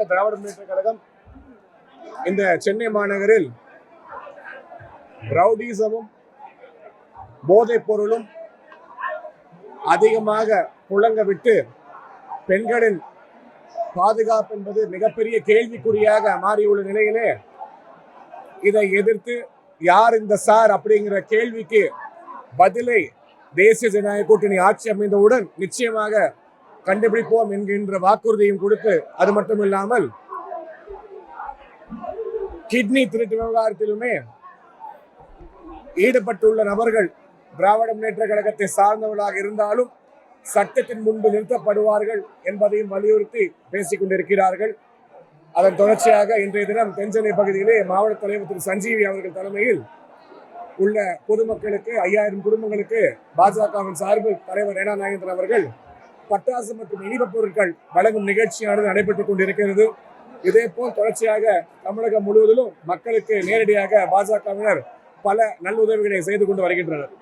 ஒட்டுமொத்த திராவிட முன்னேற்ற கழகம் இந்த சென்னை மாநகரில் ரவுடிசமும் போதைப் பொருளும் அதிகமாக புழங்க விட்டு பெண்களின் பாதுகாப்பு என்பது மிகப்பெரிய கேள்விக்குறியாக மாறியுள்ள நிலையிலே இதை எதிர்த்து யார் இந்த சார் அப்படிங்கிற கேள்விக்கு பதிலை தேசிய ஜனநாயக கூட்டணி ஆட்சி அமைந்தவுடன் நிச்சயமாக கண்டுபிடிப்போம் என்கின்ற வாக்குறுதியும் கொடுத்து, அது மட்டும் இல்லாமல் கிட்னி திருட்டு விவகாரத்திலுமே ஈடுபட்டுள்ள நபர்கள் திராவிட முன்னேற்ற கழகத்தை சார்ந்தவர்களாக இருந்தாலும் சட்டத்தின் முன்பு நிறுத்தப்படுவார்கள் என்பதையும் வலியுறுத்தி பேசிக் கொண்டிருக்கிறார்கள். அதன் தொடர்ச்சியாக இன்றைய தினம் தென்சென்னை பகுதியிலே மாவட்ட தலைவர் திரு சஞ்சீவி அவர்கள் தலைமையில் உள்ள பொதுமக்களுக்கு 5000 குடும்பங்களுக்கு பாஜகவின் சார்பில் தலைவர் ரேனா நாகேந்திரன் அவர்கள் பட்டாசு மற்றும் இனிப்பு பொருட்கள் வழங்கும் நிகழ்ச்சியானது நடைபெற்றுக் கொண்டிருக்கிறது. இதே போல் தொடர்ச்சியாக தமிழகம் முழுவதிலும் மக்களுக்கு நேரடியாக பாஜகவினர் பல நல்லுதவிகளை செய்து கொண்டு வருகின்றனர்.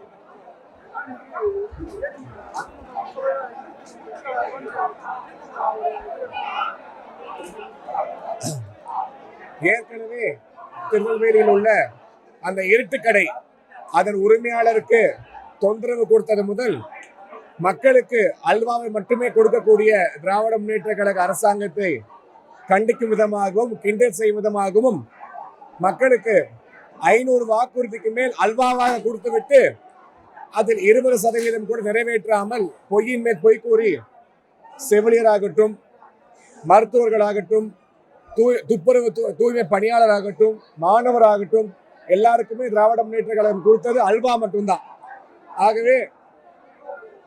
ஏற்கனவே திருநெல்வேலியில் உள்ள அந்த இருட்டுக்கடை அதன் உரிமையாளருக்கு தொந்தரவு கொடுத்தது முதல் மக்களுக்கு அல்வாவை மட்டுமே கொடுக்கக்கூடிய திராவிட முன்னேற்ற கழக அரசாங்கத்தை கண்டிக்கும் விதமாகவும் கிண்டல் செய்யும் விதமாகவும் மக்களுக்கு 500 வாக்குறுதிக்கு மேல் அல்வாவாக கொடுத்துவிட்டு அதில் 20% கூட நிறைவேற்றாமல் பொய்யின் மேல் பொய் கூறி செவிலியராகட்டும், மருத்துவர்களாகட்டும், துப்புரவு தூய்மை பணியாளராகட்டும், மாணவராகட்டும் எல்லாருக்குமே திராவிட முன்னேற்ற கழகம் கொடுத்தது அல்வா மட்டும்தான். ஆகவே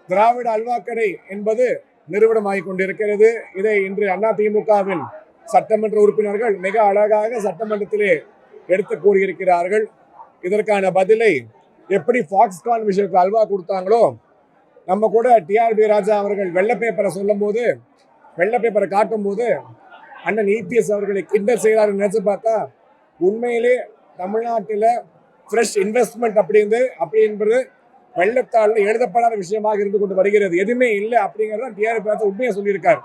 திராவிட அல்வாக்கடை என்பது நிறுவனமாகிக் கொண்டிருக்கிறது. இதை இன்று அதிமுகவின் சட்டமன்ற உறுப்பினர்கள் மிக அழகாக சட்டமன்றத்திலே எடுத்து கூறியிருக்கிறார்கள். இதற்கான பதிலை எப்படி ஃபாக்ஸ்கான் விஷயத்துக்கு அல்வா கொடுத்தாங்களோ, நம்ம கூட டிஆர்பி ராஜா அவர்கள் வெள்ளை பேப்பரை சொல்லும் போது, வெள்ளை பேப்பரை காட்டும் போது அண்ணன் இபிஎஸ் அவர்களை கிண்டல் செய்கிறார்கள் நினைச்சு பார்த்தா, உண்மையிலே தமிழ்நாட்டில் ஃப்ரெஷ் இன்வெஸ்ட்மெண்ட் அப்படின்றது வெள்ளத்தாளில் எழுதப்படாத விஷயமாக இருந்து கொண்டு வருகிறது. எதுவுமே இல்லை அப்படிங்கிறத டிஆர்பி ராஜா உண்மையை சொல்லியிருக்காரு.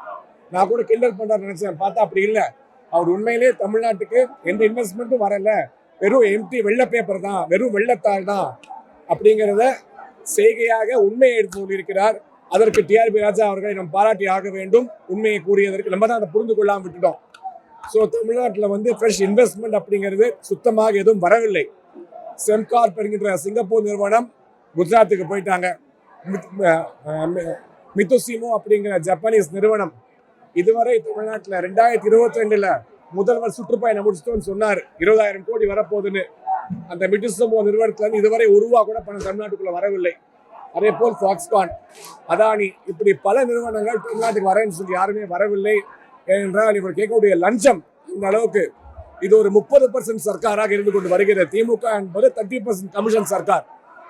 நான் கூட கிண்டல் பண்றாரு நினைச்சேன், பார்த்தா அப்படி இல்லை. அவர் உண்மையிலே தமிழ்நாட்டுக்கு எந்த இன்வெஸ்ட்மெண்ட்டும் வரல, வெறும் எம்டி வெள்ளை பேப்பர் தான், வெறும் வெள்ளத்தாள் தான் அப்படிங்கிறத செய்கையாக உண்மையை எடுத்து சொல்லியிருக்கிறார். அதற்கு டிஆர்பி ராஜா அவர்களை நம்ம பாராட்டி ஆக வேண்டும். உண்மையை கூறியதற்கு நம்ம தான் அதை புரிந்து கொள்ளாமல் விட்டுட்டோம். ஸோ தமிழ்நாட்டில் ஃப்ரெஷ் இன்வெஸ்ட்மெண்ட் அப்படிங்கிறது சுத்தமாக எதுவும் வரவில்லை. செம்கார்ப் என்கின்ற சிங்கப்பூர் நிறுவனம் குஜராத்துக்கு போயிட்டாங்க. மித்துசிமோ அப்படிங்கிற ஜப்பானீஸ் நிறுவனம் இதுவரை தமிழ்நாட்டில் 2022 முதல்வர் சுற்றுப்பயணம் முடிச்சிட்டோன்னு சொன்னார். 20,000 கோடி வரப்போகுதுன்னு. அந்த மித்துசிமோ நிறுவனத்துல இதுவரை ரூபா கூட பணம் தமிழ்நாட்டுக்குள்ள வரவில்லை. அதே போல் ஃபாக்ஸ்கான், அதானி, இப்படி பல நிறுவனங்கள் தமிழ்நாட்டுக்கு வரேன்னு சொல்லி யாருமே வரவில்லை. ஏனென்றால் இவர் கேட்கக்கூடிய லஞ்சம் இந்த அளவுக்கு, இது ஒரு 30% சர்க்காராக இருந்து கொண்டு வருகிறது. திமுக என்பது 30% கமிஷன் சர்க்கார்.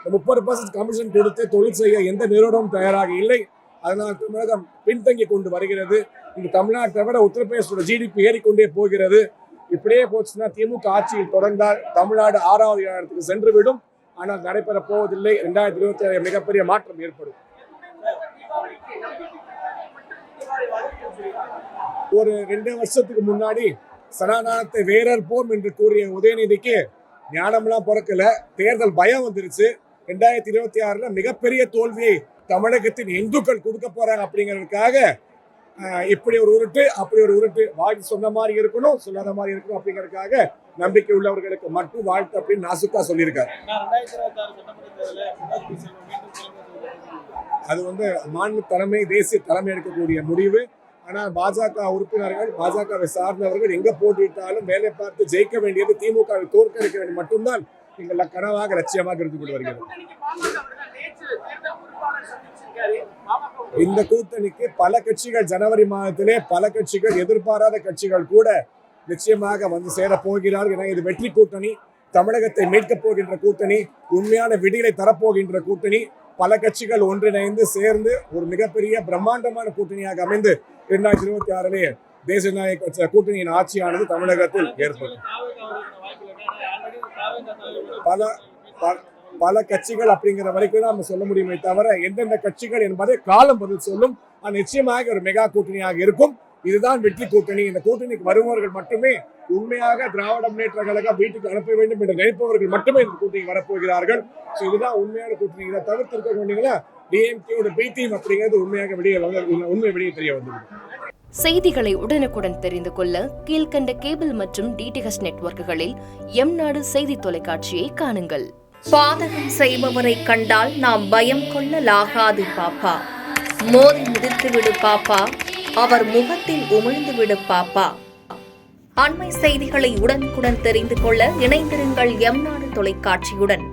30% கமிஷன் கொடுத்து தொழில் செய்ய எந்த நிறுவனமும் தயாராக இல்லை. அதனால் தமிழகம் பின்தங்கி கொண்டு வருகிறது. இந்த தமிழ்நாட்டை விட உத்தரப்பிரதேசோட ஜிடிபி ஏறிக்கொண்டே போகிறது. இப்படியே போச்சுன்னா திமுக ஆட்சியில் தொடர்ந்தால் தமிழ்நாடு 6வது இடத்துக்கு சென்றுவிடும். ஆனால் நடைபெற போவதில்லை. 2027 மிகப்பெரிய மாற்றம் ஏற்படும். ஒரு 2 வருஷத்துக்கு முன்னாடி சனாதனத்தை வேறற்போம் என்று கூறிய உதயநிதிக்கு ஞானம்லாம் பிறக்கல, தேர்தல் பயம் வந்துருச்சு. 2026 மிகப்பெரிய தோல்வியை தமிழகத்தின் இந்துக்கள் கொடுக்க போறாங்க அப்படிங்கிறதுக்காக இப்படி ஒரு உருட்டு அப்படி ஒரு உருட்டு, வாழ்த்து சொன்ன மாதிரி இருக்கணும் சொல்லாத மாதிரி இருக்கணும் அப்படிங்கிறதுக்காக நம்பிக்கை உள்ளவர்களுக்கு மட்டும் வாழ்த்து அப்படின்னு நாசுக்கா சொல்லியிருக்காரு. அது மாநில தலைமை தேசிய தலைமை எடுக்கக்கூடிய முடிவு. ஆனால் பாஜக உறுப்பினர்கள், பாஜகவை சார்ந்தவர்கள் எங்க போட்டியிட்டாலும் வேலை பார்த்து ஜெயிக்க வேண்டியது, திமுகவை தோற்கடிக்க வேண்டியது மட்டும்தான் எங்கள் கனவாக லட்சியமாக இருந்து கொண்டு வருகிறது. இந்த கூட்டணிக்கு பல கட்சிகள் ஜனவரி மாதத்திலே பல கட்சிகள், எதிர்பாராத கட்சிகள் கூட நிச்சயமாக சேர போகிறார்கள். ஏன்னா இது வெற்றி கூட்டணி, தமிழகத்தை மீட்கப் போகின்ற கூட்டணி, உண்மையான விடியலை தரப்போகின்ற கூட்டணி. பல கட்சிகள் ஒன்றிணைந்து சேர்ந்து ஒரு மிகப்பெரிய பிரம்மாண்டமான கூட்டணியாக அமைந்து 2026 தேசிய ஜனநாயக கூட்டணியின் ஆட்சியானது தமிழகத்தில் ஏற்படும். பல கட்சிகள் அப்படிங்கிற வரைக்கும் தான் நம்ம சொல்ல முடியுமே தவிர எந்தெந்த கட்சிகள் என்பதை காலம் பதில் சொல்லும். நிச்சயமாக ஒரு மெகா கூட்டணியாக இருக்கும். இதுதான் வெற்றி கூட்டணி. இந்த கூட்டணிக்கு வருபவர்கள் மட்டுமே உண்மையாக திராவிட முன்னேற்ற கழகம் வீட்டுக்கு அனுப்ப வேண்டும் என்று நினைப்பவர்கள் மட்டுமே இந்த கூட்டணிக்கு வரப்போகிறார்கள். இதுதான் உண்மையான கூட்டணி. இதை தவிர்த்திருக்க கொண்டீங்கன்னா டிஎம்கேயோட பி டீம் அப்படிங்கிறது உண்மையாக வெளியே தெரிய வந்தது. செய்திகளை உடனுக்குடன் தெரிந்து கொள்ள கீழ்கண்ட கேபிள் மற்றும் டிடிஹெச் நெட்வொர்க்குகளில் எம்நாடு செய்தி தொலைக்காட்சியை காணுங்கள். பாதகம் செய்பவரை கண்டால் நாம் பயம் கொள்ளலாகாது பாப்பா. மோதி மிதித்து விடு பாப்பா, அவர் முகத்தில் உமிழ்ந்து விடு பாப்பா. அண்மை செய்திகளை உடனுக்குடன் தெரிந்து கொள்ள இணைந்திருங்கள் எம்நாடு தொலைக்காட்சியுடன்.